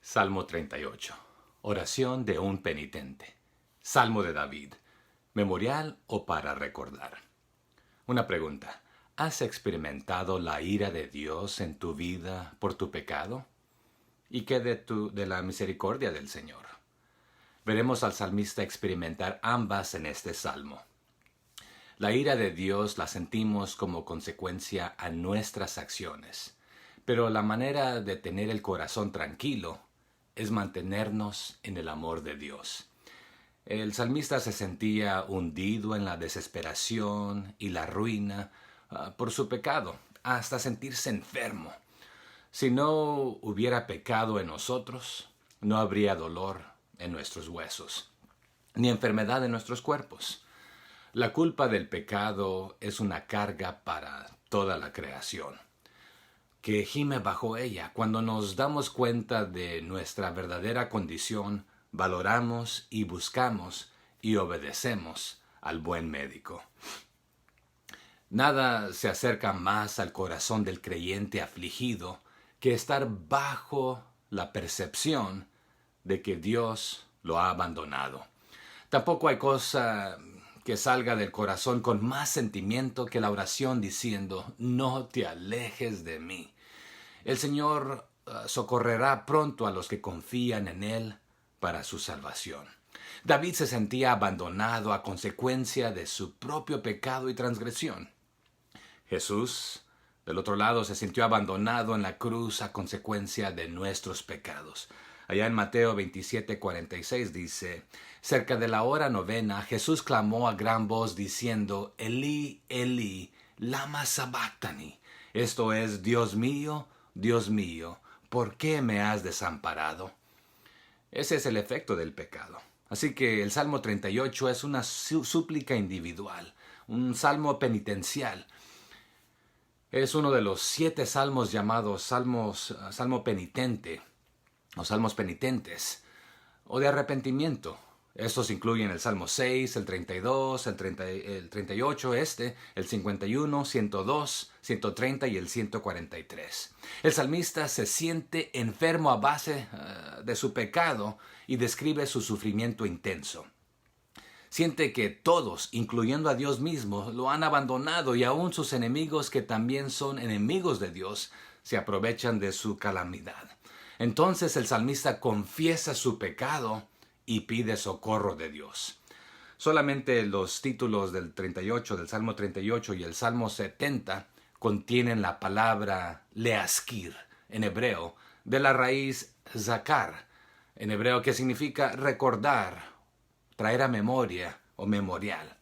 Salmo 38. Oración de un penitente. Salmo de David. ¿Memorial o para recordar? Una pregunta. ¿Has experimentado la ira de Dios en tu vida por tu pecado? ¿Y qué de la misericordia del Señor? Veremos al salmista experimentar ambas en este salmo. La ira de Dios la sentimos como consecuencia a nuestras acciones, pero la manera de tener el corazón tranquilo es mantenernos en el amor de Dios. El salmista se sentía hundido en la desesperación y la ruina por su pecado, hasta sentirse enfermo. Si no hubiera pecado en nosotros, no habría dolor en nuestros huesos, ni enfermedad en nuestros cuerpos. La culpa del pecado es una carga para toda la creación, que gime bajo ella. Cuando nos damos cuenta de nuestra verdadera condición, valoramos y buscamos y obedecemos al buen médico. Nada se acerca más al corazón del creyente afligido que estar bajo la percepción de que Dios lo ha abandonado. Tampoco hay cosa que salga del corazón con más sentimiento que la oración diciendo: no te alejes de mí. El Señor socorrerá pronto a los que confían en Él para su salvación. David se sentía abandonado a consecuencia de su propio pecado y transgresión. Jesús, del otro lado, se sintió abandonado en la cruz a consecuencia de nuestros pecados. Allá en Mateo 27:46 dice: cerca de la hora novena, Jesús clamó a gran voz diciendo: Elí, Elí, lama sabactani. Esto es: Dios mío, ¿por qué me has desamparado? Ese es el efecto del pecado. Así que el Salmo 38 es una súplica individual, un salmo penitencial. Es uno de los 7 salmos llamados salmo penitente, o salmos penitentes, o de arrepentimiento. Estos incluyen el Salmo 6, el 32, el 38, el 51, 102, 130 y el 143. El salmista se siente enfermo a base de su pecado y describe su sufrimiento intenso. Siente que todos, incluyendo a Dios mismo, lo han abandonado, y aún sus enemigos, que también son enemigos de Dios, se aprovechan de su calamidad. Entonces el salmista confiesa su pecado y pide socorro de Dios. Solamente los títulos del 38, del Salmo 38 y el Salmo 70 contienen la palabra leaskir en hebreo, de la raíz zakar en hebreo, que significa recordar, traer a memoria o memorial.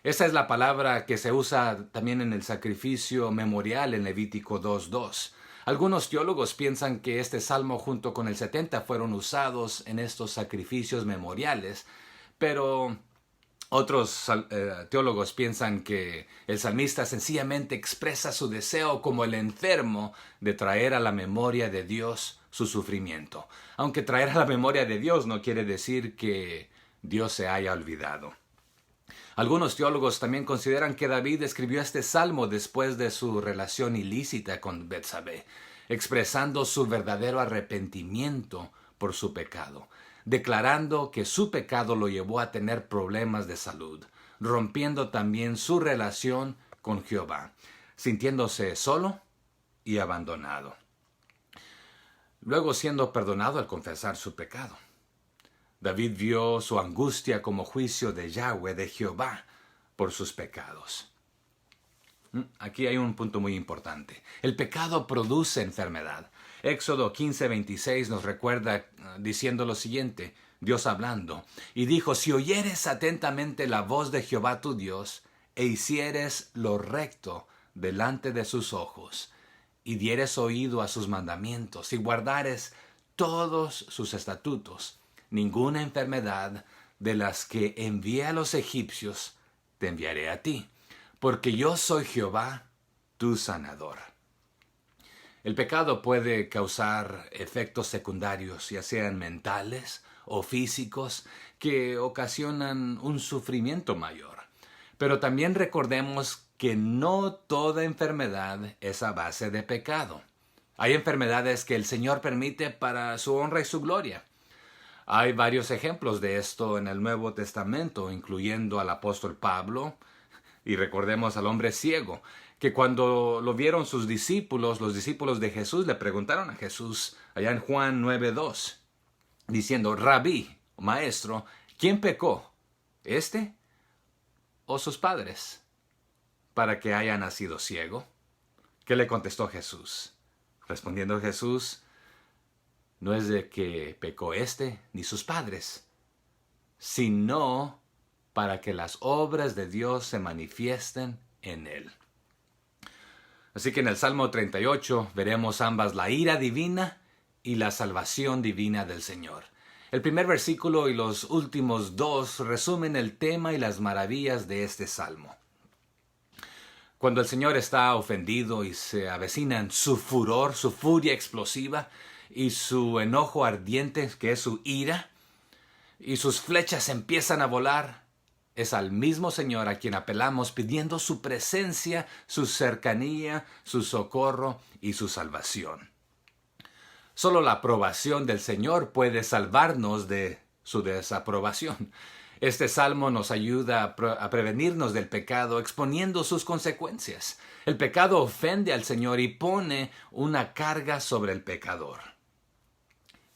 Esa es la palabra que se usa también en el sacrificio memorial en Levítico 2:2. Algunos teólogos piensan que este salmo junto con el 70 fueron usados en estos sacrificios memoriales, pero otros teólogos piensan que el salmista sencillamente expresa su deseo como el enfermo de traer a la memoria de Dios su sufrimiento. Aunque traer a la memoria de Dios no quiere decir que Dios se haya olvidado. Algunos teólogos también consideran que David escribió este salmo después de su relación ilícita con Betsabé, expresando su verdadero arrepentimiento por su pecado, declarando que su pecado lo llevó a tener problemas de salud, rompiendo también su relación con Jehová, sintiéndose solo y abandonado. Luego siendo perdonado al confesar su pecado. David vio su angustia como juicio de Yahweh, de Jehová, por sus pecados. Aquí hay un punto muy importante. El pecado produce enfermedad. Éxodo 15:26 nos recuerda diciendo lo siguiente, Dios hablando: y dijo: si oyeres atentamente la voz de Jehová tu Dios, e hicieres lo recto delante de sus ojos, y dieres oído a sus mandamientos, y guardares todos sus estatutos, ninguna enfermedad de las que envié a los egipcios te enviaré a ti, porque yo soy Jehová, tu sanador. El pecado puede causar efectos secundarios, ya sean mentales o físicos, que ocasionan un sufrimiento mayor. Pero también recordemos que no toda enfermedad es a base de pecado. Hay enfermedades que el Señor permite para su honra y su gloria. Hay varios ejemplos de esto en el Nuevo Testamento, incluyendo al apóstol Pablo, y recordemos al hombre ciego, que cuando lo vieron sus discípulos, los discípulos de Jesús, le preguntaron a Jesús, allá en Juan 9:2, diciendo, Rabí, maestro, ¿quién pecó? ¿Este o sus padres, para que haya nacido ciego? ¿Qué le contestó Jesús? Respondiendo Jesús, no es de que pecó este ni sus padres, sino para que las obras de Dios se manifiesten en él. Así que en el Salmo 38 veremos ambas, la ira divina y la salvación divina del Señor. El primer versículo y los últimos dos resumen el tema y las maravillas de este salmo. Cuando el Señor está ofendido y se avecinan su furor, su furia explosiva y su enojo ardiente, que es su ira, y sus flechas empiezan a volar, es al mismo Señor a quien apelamos pidiendo su presencia, su cercanía, su socorro y su salvación. Solo la aprobación del Señor puede salvarnos de su desaprobación. Este salmo nos ayuda a prevenirnos del pecado exponiendo sus consecuencias. El pecado ofende al Señor y pone una carga sobre el pecador.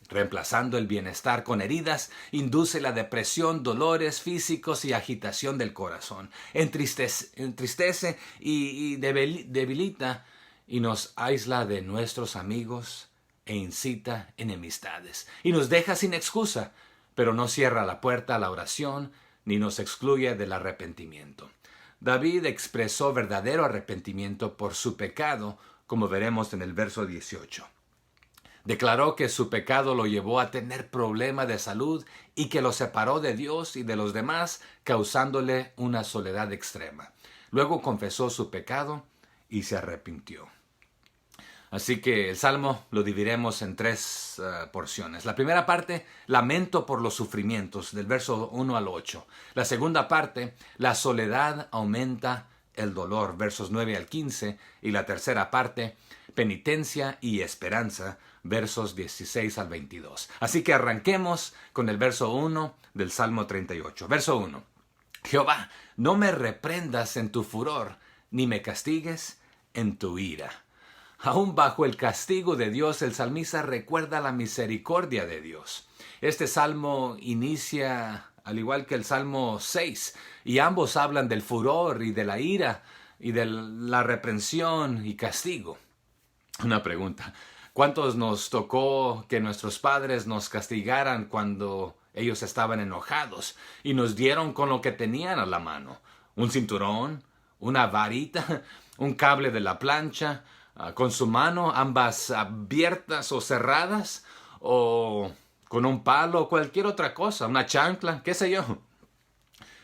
Reemplazando el bienestar con heridas, induce la depresión, dolores físicos y agitación del corazón. Entristece y debilita y nos aísla de nuestros amigos e incita enemistades. Y nos deja sin excusa, pero no cierra la puerta a la oración ni nos excluye del arrepentimiento. David expresó verdadero arrepentimiento por su pecado, como veremos en el verso 18. Declaró que su pecado lo llevó a tener problema de salud y que lo separó de Dios y de los demás, causándole una soledad extrema. Luego confesó su pecado y se arrepintió. Así que el Salmo lo dividiremos en tres porciones. La primera parte, lamento por los sufrimientos, del verso 1 al 8. La segunda parte, la soledad aumenta el dolor, versos 9 al 15. Y la tercera parte, penitencia y esperanza, versos 16 al 22. Así que arranquemos con el verso 1 del Salmo 38. Verso 1. Jehová, no me reprendas en tu furor, ni me castigues en tu ira. Aún bajo el castigo de Dios, el salmista recuerda la misericordia de Dios. Este salmo inicia al igual que el Salmo 6, y ambos hablan del furor y de la ira y de la reprensión y castigo. Una pregunta. ¿Cuántos nos tocó que nuestros padres nos castigaran cuando ellos estaban enojados y nos dieron con lo que tenían a la mano? ¿Un cinturón? ¿Una varita? ¿Un cable de la plancha? ¿Con su mano, ambas abiertas o cerradas? ¿O con un palo o cualquier otra cosa? ¿Una chancla? ¿Qué sé yo?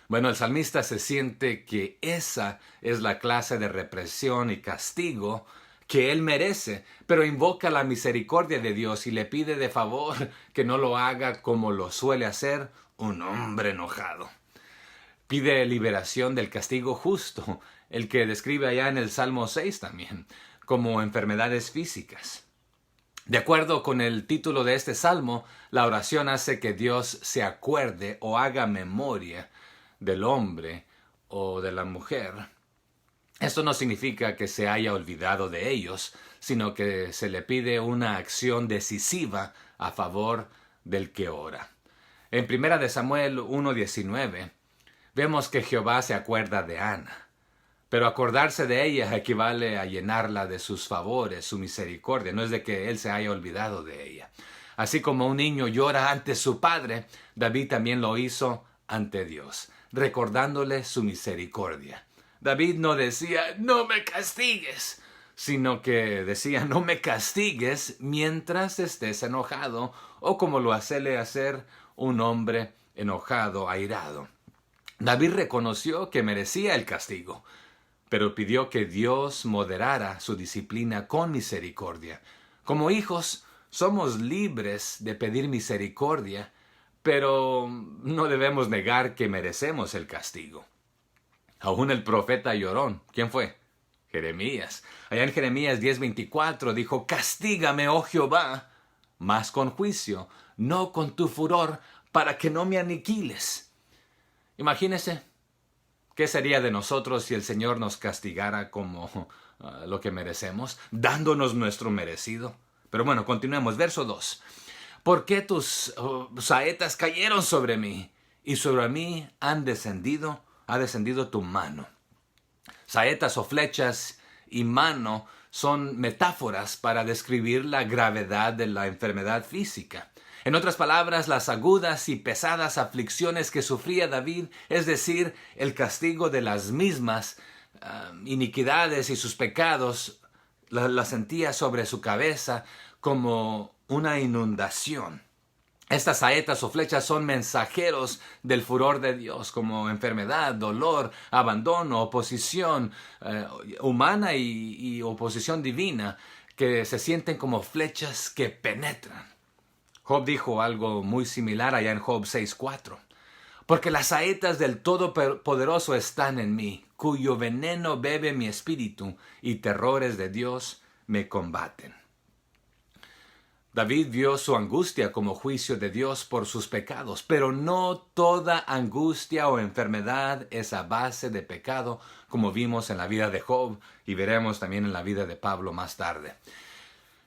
Bueno, el salmista se siente que esa es la clase de represión y castigo que él merece, pero invoca la misericordia de Dios y le pide de favor que no lo haga como lo suele hacer un hombre enojado. Pide liberación del castigo justo, el que describe allá en el Salmo 6 también, como enfermedades físicas. De acuerdo con el título de este salmo, la oración hace que Dios se acuerde o haga memoria del hombre o de la mujer. Esto no significa que se haya olvidado de ellos, sino que se le pide una acción decisiva a favor del que ora. En 1 Samuel 1:19 vemos que Jehová se acuerda de Ana. Pero acordarse de ella equivale a llenarla de sus favores, su misericordia. No es de que él se haya olvidado de ella. Así como un niño llora ante su padre, David también lo hizo ante Dios, recordándole su misericordia. David no decía, no me castigues, sino que decía, no me castigues mientras estés enojado, o como lo suele hacer un hombre enojado, airado. David reconoció que merecía el castigo, pero pidió que Dios moderara su disciplina con misericordia. Como hijos, somos libres de pedir misericordia, pero no debemos negar que merecemos el castigo. Aún el profeta llorón, ¿quién fue? Jeremías. Allá en Jeremías 10:24 dijo, castígame, oh Jehová, mas con juicio, no con tu furor, para que no me aniquiles. Imagínese, ¿qué sería de nosotros si el Señor nos castigara como lo que merecemos, dándonos nuestro merecido? Pero bueno, continuemos. Verso 2. ¿Por qué tus saetas cayeron sobre mí? Y sobre mí ha descendido tu mano. Saetas o flechas y mano son metáforas para describir la gravedad de la enfermedad física. En otras palabras, las agudas y pesadas aflicciones que sufría David, es decir, el castigo de las mismas iniquidades y sus pecados, la sentía sobre su cabeza como una inundación. Estas saetas o flechas son mensajeros del furor de Dios, como enfermedad, dolor, abandono, oposición humana y oposición divina, que se sienten como flechas que penetran. Job dijo algo muy similar allá en Job 6:4. Porque las saetas del Todopoderoso están en mí, cuyo veneno bebe mi espíritu, y terrores de Dios me combaten. David vio su angustia como juicio de Dios por sus pecados, pero no toda angustia o enfermedad es a base de pecado, como vimos en la vida de Job y veremos también en la vida de Pablo más tarde.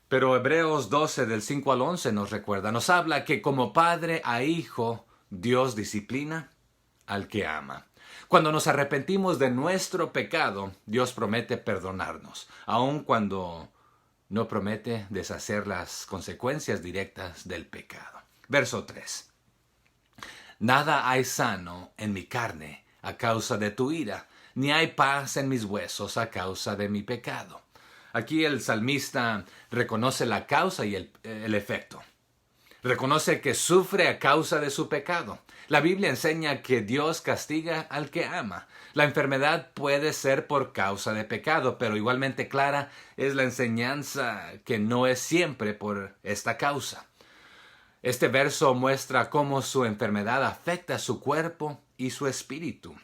Pero Hebreos 12 del 5 al 11 nos recuerda, nos habla que como padre a hijo, Dios disciplina al que ama. Cuando nos arrepentimos de nuestro pecado, Dios promete perdonarnos, aun cuando no promete deshacer las consecuencias directas del pecado. Verso 3. Nada hay sano en mi carne a causa de tu ira, ni hay paz en mis huesos a causa de mi pecado. Aquí el salmista reconoce la causa y el efecto. Reconoce que sufre a causa de su pecado. La Biblia enseña que Dios castiga al que ama. La enfermedad puede ser por causa de pecado, pero igualmente clara es la enseñanza que no es siempre por esta causa. Este verso muestra cómo su enfermedad afecta su cuerpo y su espíritu.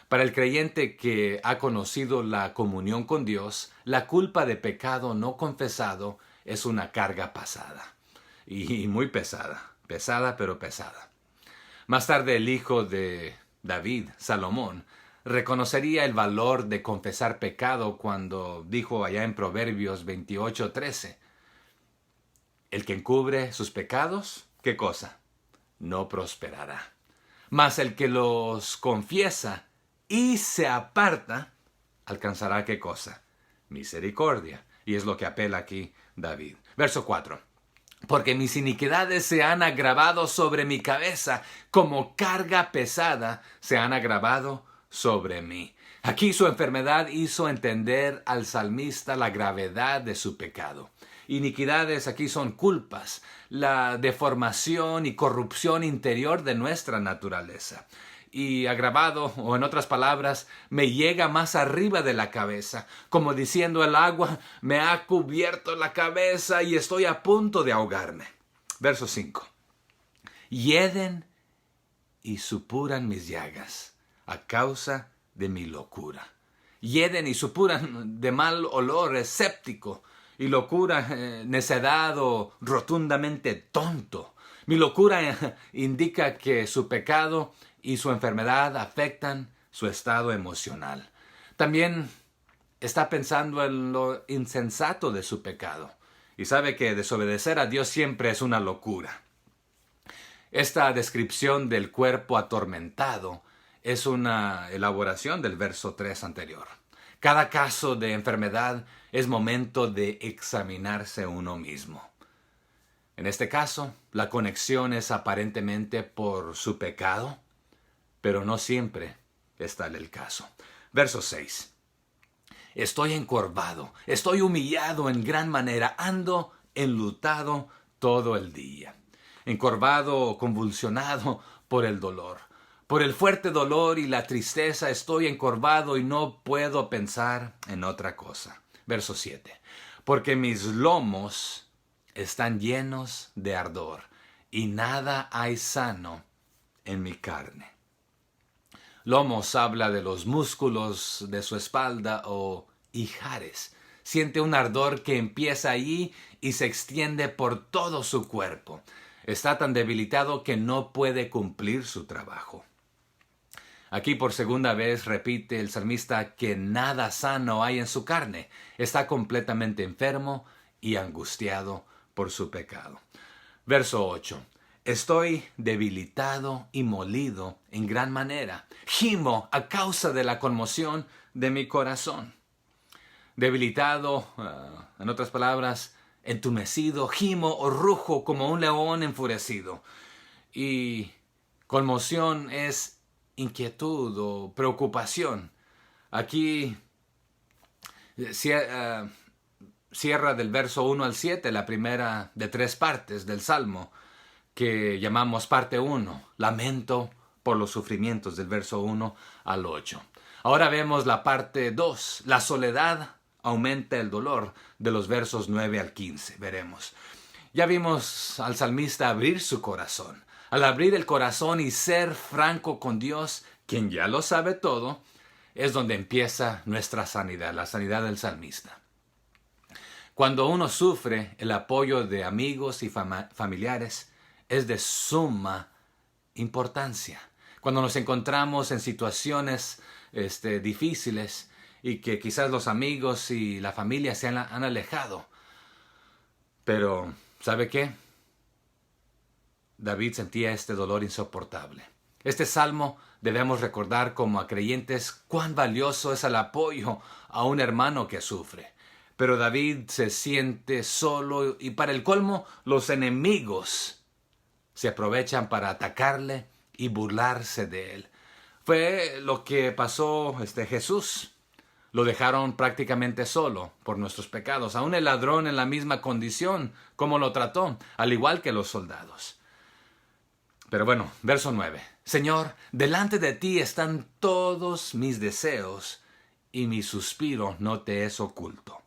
Para el creyente que ha conocido la comunión con Dios, la culpa de pecado no confesado es una carga pasada. Y muy pesada, pero pesada. Más tarde el hijo de David, Salomón, reconocería el valor de confesar pecado cuando dijo allá en Proverbios 28:13, el que encubre sus pecados, ¿qué cosa? No prosperará. Mas el que los confiesa y se aparta, alcanzará ¿qué cosa? Misericordia. Y es lo que apela aquí David. Verso 4. Porque mis iniquidades se han agravado sobre mi cabeza, como carga pesada se han agravado sobre mí. Aquí su enfermedad hizo entender al salmista la gravedad de su pecado. Iniquidades aquí son culpas, la deformación y corrupción interior de nuestra naturaleza. Y agravado, o en otras palabras, me llega más arriba de la cabeza, como diciendo el agua me ha cubierto la cabeza y estoy a punto de ahogarme. Verso 5. Hieden y supuran mis llagas a causa de mi locura. Hieden y supuran de mal olor, escéptico, y locura, necedad o rotundamente tonto. Mi locura indica que su pecado y su enfermedad afectan su estado emocional. También está pensando en lo insensato de su pecado y sabe que desobedecer a Dios siempre es una locura. Esta descripción del cuerpo atormentado es una elaboración del verso 3 anterior. Cada caso de enfermedad es momento de examinarse uno mismo. En este caso, la conexión es aparentemente por su pecado, pero no siempre es tal el caso. Verso 6. Estoy encorvado, estoy humillado en gran manera, ando enlutado todo el día. Encorvado o convulsionado por el dolor. Por el fuerte dolor y la tristeza estoy encorvado y no puedo pensar en otra cosa. Verso 7. Porque mis lomos están llenos de ardor y nada hay sano en mi carne. Lomos habla de los músculos de su espalda o ijares. Siente un ardor que empieza allí y se extiende por todo su cuerpo. Está tan debilitado que no puede cumplir su trabajo. Aquí por segunda vez repite el salmista que nada sano hay en su carne. Está completamente enfermo y angustiado por su pecado. Verso 8. Estoy debilitado y molido en gran manera. Gimo a causa de la conmoción de mi corazón. Debilitado, en otras palabras, entumecido, gimo o rujo como un león enfurecido. Y conmoción es inquietud o preocupación. Aquí cierra del verso 1 al 7 la primera de 3 partes del Salmo que llamamos parte 1, lamento por los sufrimientos del verso 1 al 8. Ahora vemos la parte 2, la soledad aumenta el dolor de los versos 9 al 15, veremos. Ya vimos al salmista abrir su corazón. Al abrir el corazón y ser franco con Dios, quien ya lo sabe todo, es donde empieza nuestra sanidad, la sanidad del salmista. Cuando uno sufre, el apoyo de amigos y familiares es de suma importancia. Cuando nos encontramos en situaciones difíciles y que quizás los amigos y la familia se han alejado. Pero, ¿sabe qué? David sentía este dolor insoportable. Este salmo debemos recordar como a creyentes cuán valioso es el apoyo a un hermano que sufre. Pero David se siente solo y para el colmo los enemigos se aprovechan para atacarle y burlarse de él. Fue lo que pasó Jesús. Lo dejaron prácticamente solo por nuestros pecados. Aún el ladrón en la misma condición como lo trató, al igual que los soldados. Pero bueno, verso 9. Señor, delante de ti están todos mis deseos y mi suspiro no te es oculto.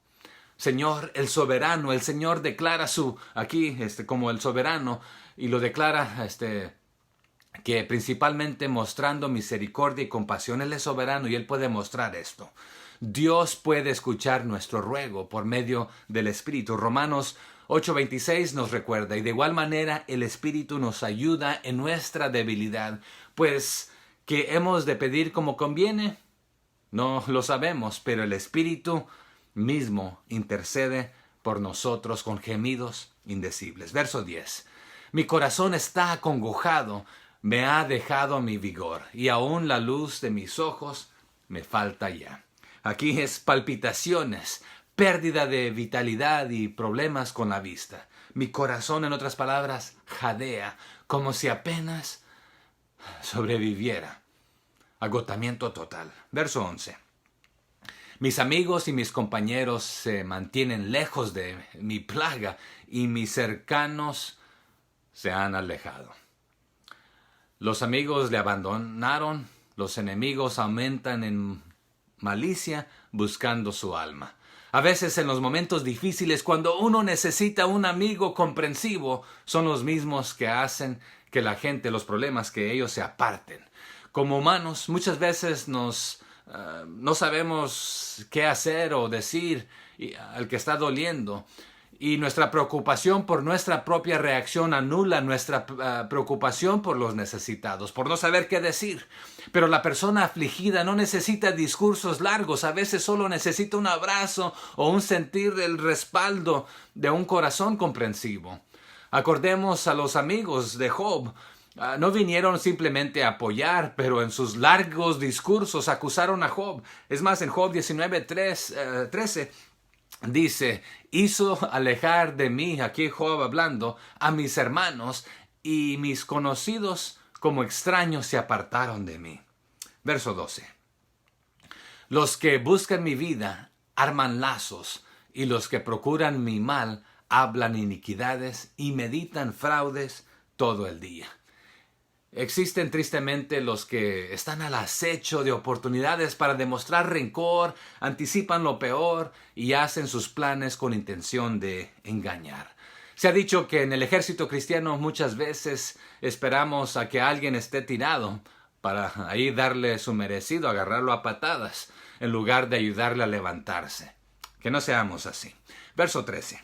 Señor, el soberano, el Señor declara aquí como el soberano y lo declara que principalmente mostrando misericordia y compasión. Él es soberano y Él puede mostrar esto. Dios puede escuchar nuestro ruego por medio del Espíritu. Romanos 8:26 nos recuerda, y de igual manera el Espíritu nos ayuda en nuestra debilidad, pues que hemos de pedir como conviene, no lo sabemos, pero el Espíritu mismo intercede por nosotros con gemidos indecibles. Verso 10. Mi corazón está acongojado, me ha dejado mi vigor, y aún la luz de mis ojos me falta ya. Aquí es palpitaciones, pérdida de vitalidad y problemas con la vista. Mi corazón, en otras palabras, jadea, como si apenas sobreviviera. Agotamiento total. Verso 11. Mis amigos y mis compañeros se mantienen lejos de mi plaga y mis cercanos se han alejado. Los amigos le abandonaron, los enemigos aumentan en malicia buscando su alma. A veces en los momentos difíciles, cuando uno necesita un amigo comprensivo, son los mismos que hacen que la gente, los problemas, que ellos se aparten. Como humanos, muchas veces no sabemos qué hacer o decir al que está doliendo. Y nuestra preocupación por nuestra propia reacción anula nuestra preocupación por los necesitados, por no saber qué decir. Pero la persona afligida no necesita discursos largos, a veces solo necesita un abrazo o un sentir el respaldo de un corazón comprensivo. Acordemos a los amigos de Job. No vinieron simplemente a apoyar, pero en sus largos discursos acusaron a Job. Es más, en Job 19:13 dice, hizo alejar de mí, aquí Job hablando, a mis hermanos, y mis conocidos como extraños se apartaron de mí. Verso 12. Los que buscan mi vida arman lazos, y los que procuran mi mal hablan iniquidades y meditan fraudes todo el día. Existen tristemente los que están al acecho de oportunidades para demostrar rencor, anticipan lo peor y hacen sus planes con intención de engañar. Se ha dicho que en el ejército cristiano muchas veces esperamos a que alguien esté tirado para ahí darle su merecido, agarrarlo a patadas, en lugar de ayudarle a levantarse. Que no seamos así. Verso 13.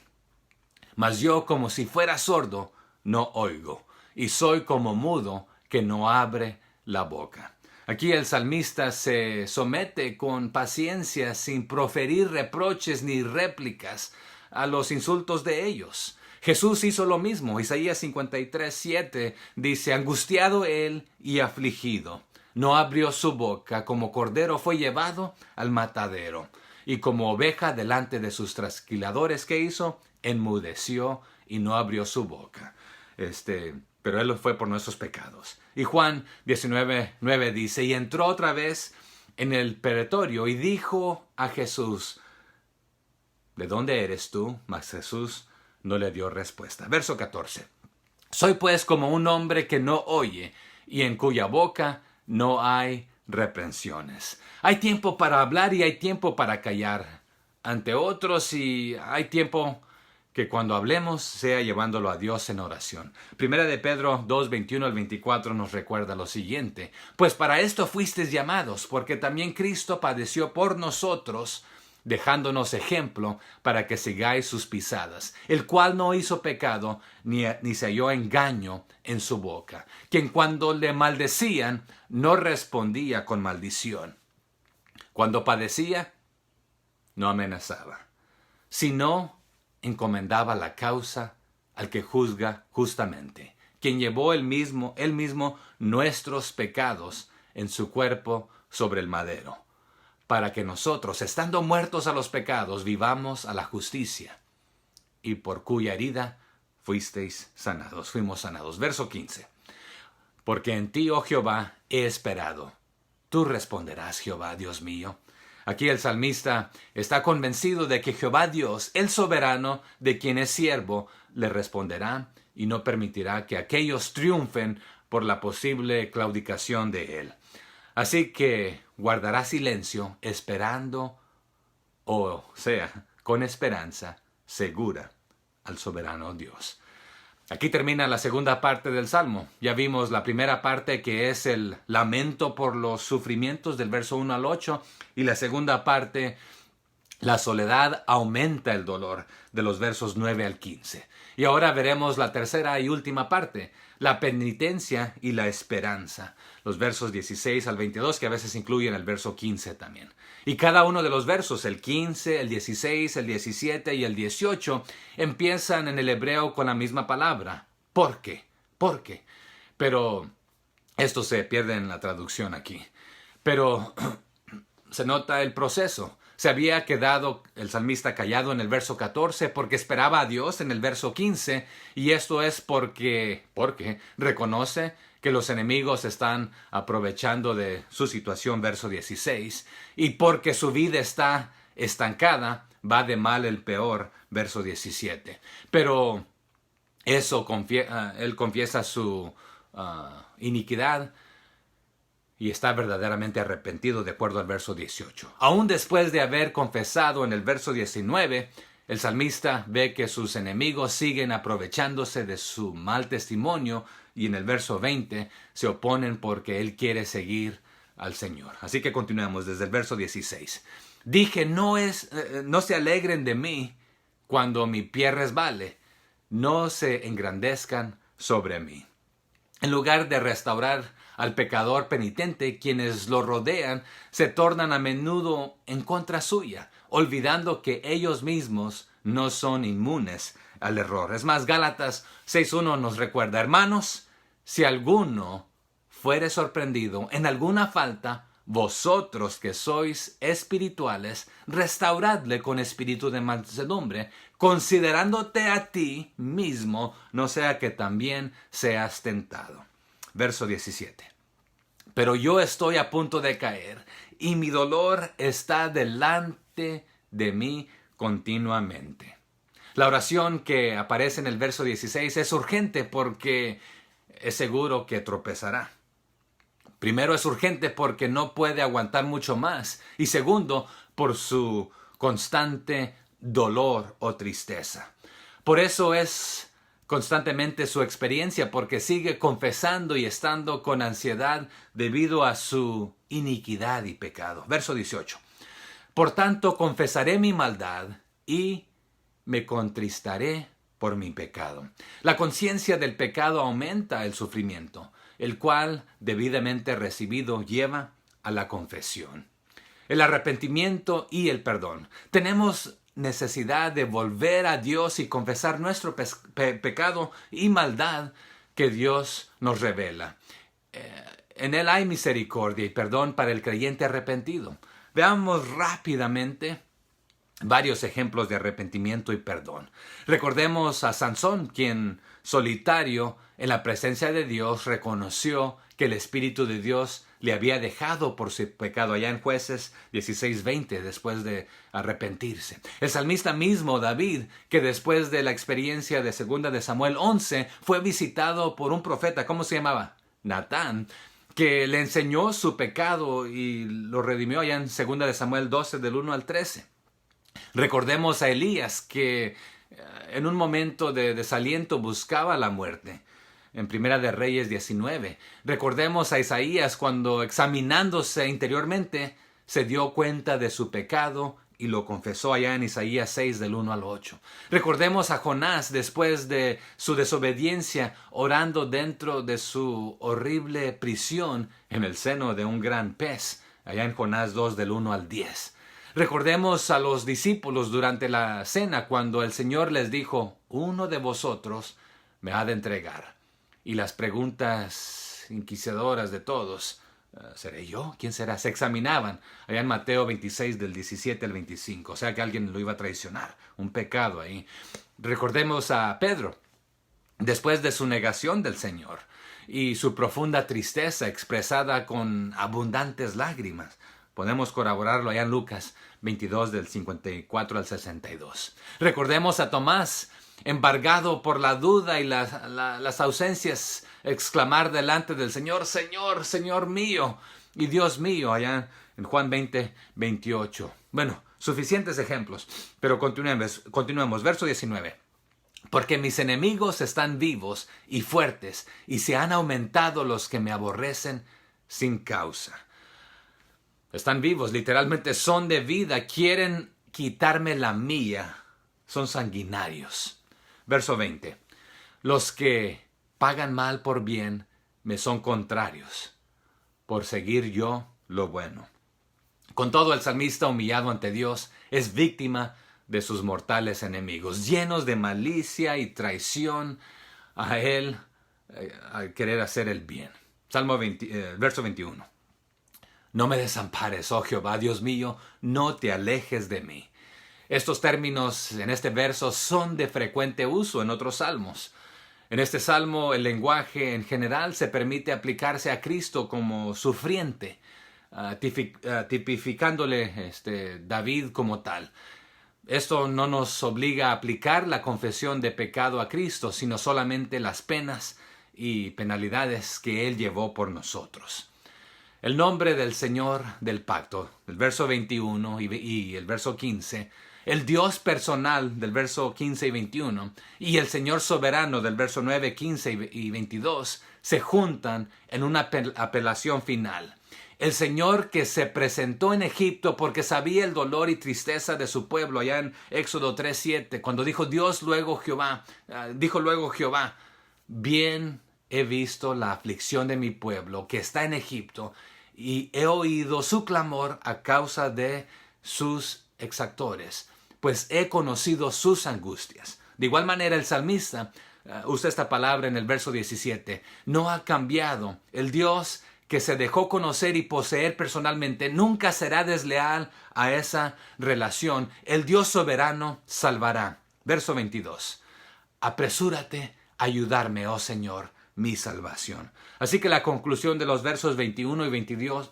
Mas yo, como si fuera sordo, no oigo, y soy como mudo que no abre la boca. Aquí el salmista se somete con paciencia, sin proferir reproches ni réplicas a los insultos de ellos. Jesús hizo lo mismo. Isaías 53:7 dice: angustiado él y afligido, no abrió su boca, como cordero fue llevado al matadero, y como oveja delante de sus trasquiladores, ¿qué hizo? Enmudeció y no abrió su boca. Pero él fue por nuestros pecados. Y Juan 19:9 dice: y entró otra vez en el pretorio y dijo a Jesús: ¿de dónde eres tú? Mas Jesús no le dio respuesta. Verso 14. Soy pues como un hombre que no oye, y en cuya boca no hay reprensiones. Hay tiempo para hablar y hay tiempo para callar ante otros, y hay tiempo que cuando hablemos sea llevándolo a Dios en oración. Primera de Pedro 2:21 al 24 nos recuerda lo siguiente: pues para esto fuisteis llamados, porque también Cristo padeció por nosotros, dejándonos ejemplo para que sigáis sus pisadas, el cual no hizo pecado, ni se halló engaño en su boca, quien cuando le maldecían no respondía con maldición. Cuando padecía, no amenazaba, sino encomendaba la causa al que juzga justamente, quien llevó él mismo nuestros pecados en su cuerpo sobre el madero, para que nosotros, estando muertos a los pecados, vivamos a la justicia, y por cuya herida fuimos sanados. Verso 15. Porque en ti, oh Jehová, he esperado. Tú responderás, Jehová, Dios mío. Aquí el salmista está convencido de que Jehová Dios, el soberano, de quien es siervo, le responderá y no permitirá que aquellos triunfen por la posible claudicación de él. Así que guardará silencio, esperando, o sea, con esperanza segura al soberano Dios. Aquí termina la segunda parte del Salmo. Ya vimos la primera parte, que es el lamento por los sufrimientos del verso 1 al 8, y la segunda parte, la soledad aumenta el dolor, de los versos 9 al 15. Y ahora veremos la tercera y última parte, la penitencia y la esperanza, los versos 16 al 22, que a veces incluyen el verso 15 también. Y cada uno de los versos, el 15, el 16, el 17 y el 18, empiezan en el hebreo con la misma palabra. ¿Por qué? ¿Por qué? Pero esto se pierde en la traducción aquí. Pero se nota el proceso. Se había quedado el salmista callado en el verso 14 porque esperaba a Dios en el verso 15, y esto es porque reconoce que los enemigos están aprovechando de su situación, verso 16, y porque su vida está estancada, va de mal el peor, verso 17. Pero él confiesa su iniquidad y está verdaderamente arrepentido, de acuerdo al verso 18. Aún después de haber confesado en el verso 19, el salmista ve que sus enemigos siguen aprovechándose de su mal testimonio, y en el verso 20 se oponen porque él quiere seguir al Señor. Así que continuamos desde el verso 16. Dije, no se alegren de mí cuando mi pie resbale, no se engrandezcan sobre mí. En lugar de restaurar al pecador penitente, quienes lo rodean se tornan a menudo en contra suya, olvidando que ellos mismos no son inmunes al error. Es más, Gálatas 6:1 nos recuerda: hermanos, si alguno fuere sorprendido en alguna falta, vosotros que sois espirituales, restauradle con espíritu de mansedumbre, considerándote a ti mismo, no sea que también seas tentado. Verso 17. Pero yo estoy a punto de caer, y mi dolor está delante de mí continuamente. La oración que aparece en el verso 16 es urgente porque es seguro que tropezará. Primero, es urgente porque no puede aguantar mucho más. Y segundo, por su constante dolor o tristeza. Por eso es constantemente su experiencia porque sigue confesando y estando con ansiedad debido a su iniquidad y pecado. Verso 18. Por tanto, confesaré mi maldad y me contristaré por mi pecado. La conciencia del pecado aumenta el sufrimiento, el cual, debidamente recibido, lleva a la confesión, el arrepentimiento y el perdón. Tenemos necesidad de volver a Dios y confesar nuestro pecado y maldad que Dios nos revela. En Él hay misericordia y perdón para el creyente arrepentido. Veamos rápidamente varios ejemplos de arrepentimiento y perdón. Recordemos a Sansón, quien solitario en la presencia de Dios reconoció que el Espíritu de Dios le había dejado por su pecado, allá en Jueces 16:20, después de arrepentirse. El salmista mismo, David, que después de la experiencia de 2 de Samuel 11, fue visitado por un profeta, ¿cómo se llamaba? Natán, que le enseñó su pecado y lo redimió allá en 2 de Samuel 12, del 1 al 13. Recordemos a Elías, que en un momento de desaliento buscaba la muerte, en Primera de Reyes 19. Recordemos a Isaías, cuando examinándose interiormente se dio cuenta de su pecado y lo confesó allá en Isaías 6 del 1 al 8. Recordemos a Jonás, después de su desobediencia, orando dentro de su horrible prisión en el seno de un gran pez, allá en Jonás 2 del 1 al 10. Recordemos a los discípulos durante la cena, cuando el Señor les dijo: uno de vosotros me ha de entregar. Y las preguntas inquisidoras de todos: ¿seré yo? ¿Quién será? Se examinaban allá en Mateo 26 del 17 al 25. O sea que alguien lo iba a traicionar. Un pecado ahí. Recordemos a Pedro, después de su negación del Señor y su profunda tristeza expresada con abundantes lágrimas. Podemos corroborarlo allá en Lucas 22 del 54 al 62. Recordemos a Tomás, embargado por la duda y las ausencias, exclamar delante del Señor: Señor, Señor mío y Dios mío, allá en Juan 20, 28. Bueno, suficientes ejemplos, pero continuemos. Verso 19. Porque mis enemigos están vivos y fuertes, y se han aumentado los que me aborrecen sin causa. Están vivos, literalmente son de vida, quieren quitarme la mía, son sanguinarios. Verso 20. Los que pagan mal por bien me son contrarios, por seguir yo lo bueno. Con todo, el salmista, humillado ante Dios, es víctima de sus mortales enemigos, llenos de malicia y traición a él, al querer hacer el bien. Verso 21. No me desampares, oh Jehová, Dios mío, no te alejes de mí. Estos términos en este verso son de frecuente uso en otros salmos. En este salmo el lenguaje en general se permite aplicarse a Cristo como sufriente, tipificándole David como tal. Esto no nos obliga a aplicar la confesión de pecado a Cristo, sino solamente las penas y penalidades que Él llevó por nosotros. El nombre del Señor del pacto, el verso 21 y el verso 15, el Dios personal del verso 15 y 21, y el Señor soberano del verso 9, 15 y 22, se juntan en una apelación final. El Señor que se presentó en Egipto porque sabía el dolor y tristeza de su pueblo, allá en Éxodo 3:7, cuando dijo luego Jehová, bien he visto la aflicción de mi pueblo que está en Egipto, y he oído su clamor a causa de sus exactores, pues he conocido sus angustias. De igual manera, el salmista usa esta palabra en el verso 17. No ha cambiado. El Dios que se dejó conocer y poseer personalmente nunca será desleal a esa relación. El Dios soberano salvará. Verso 22. Apresúrate a ayudarme, oh Señor, mi salvación. Así que la conclusión de los versos 21 y 22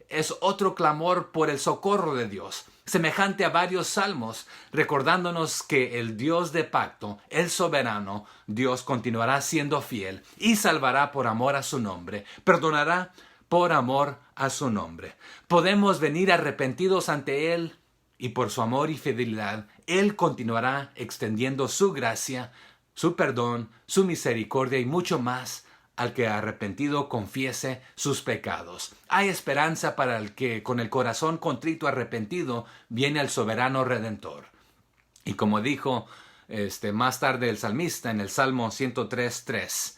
es otro clamor por el socorro de Dios, semejante a varios salmos, recordándonos que el Dios de pacto, el soberano Dios, continuará siendo fiel y salvará por amor a su nombre, perdonará por amor a su nombre. Podemos venir arrepentidos ante Él, y por su amor y fidelidad Él continuará extendiendo su gracia su perdón, su misericordia y mucho más al que arrepentido confiese sus pecados. Hay esperanza para el que con el corazón contrito arrepentido viene al soberano Redentor. Y como dijo más tarde el salmista en el Salmo 103:3,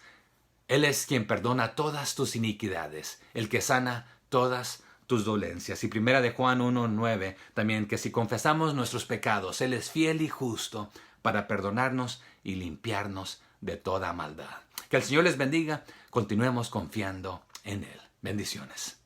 Él es quien perdona todas tus iniquidades, el que sana todas tus dolencias. Y primera de Juan 1:9 también, que si confesamos nuestros pecados, Él es fiel y justo para perdonarnos y limpiarnos de toda maldad. Que el Señor les bendiga. Continuemos confiando en Él. Bendiciones.